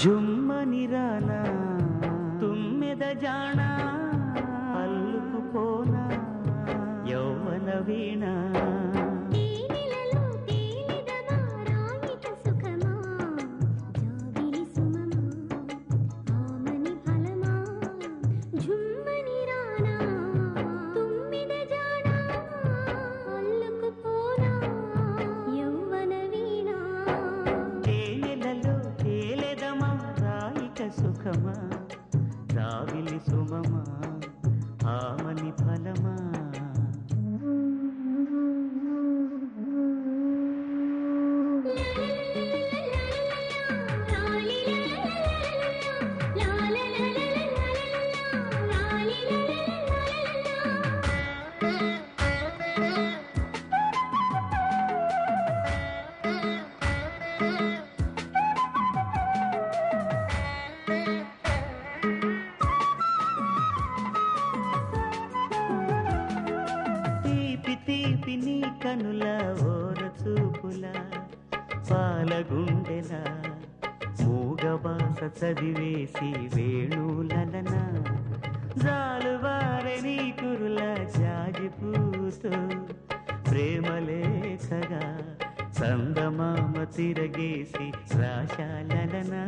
జుమ్మని రానా తుమ్మెద జానా అల్లుకుపోనా యౌవన వీణ సుఖమా రావిలి సుమమా ఆమని ఫలమా తీపి నీ కనుల ఓర చూపుల పాలగుండెల మూగబాస చదివేసి వేణులన జాలువారె నీ కురుల జాజిపూతో ప్రేమలేఖగా సందమామ తిరగేసి రాశాలనా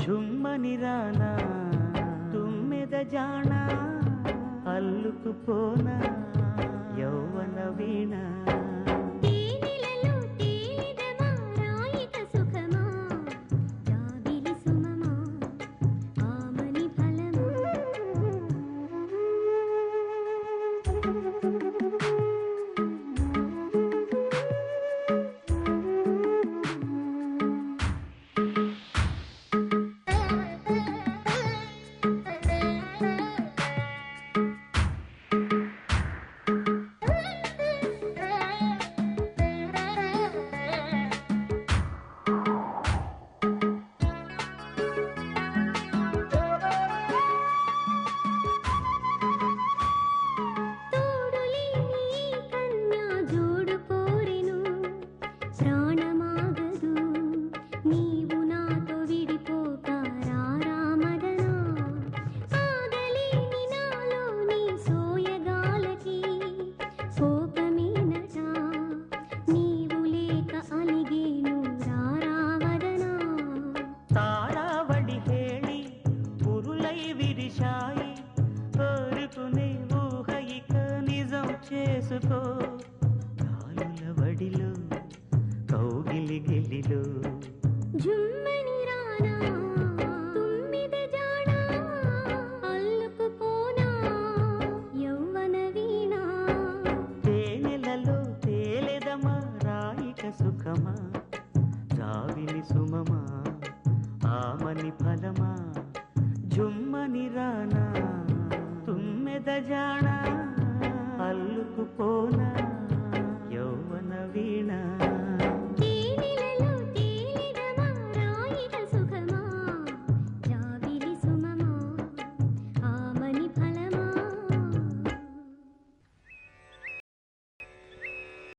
జుమ్మని రానా తుమ్మెద జానా అల్లుకుపోనా యౌవన వీణ చేసుకో గాలుల వడిలో కౌగిలి గిలిలో జుమ్మని రానా తుమ్మిద జానా అల్లుకుపోనా యౌవన వీణ తేనెలలో తేలెదమా రాయిక సుఖమా రావిలి సుమమా ఆమని ఫలమా జుమ్మని రానా తుమ్మెద జానా అల్లుకుపోనా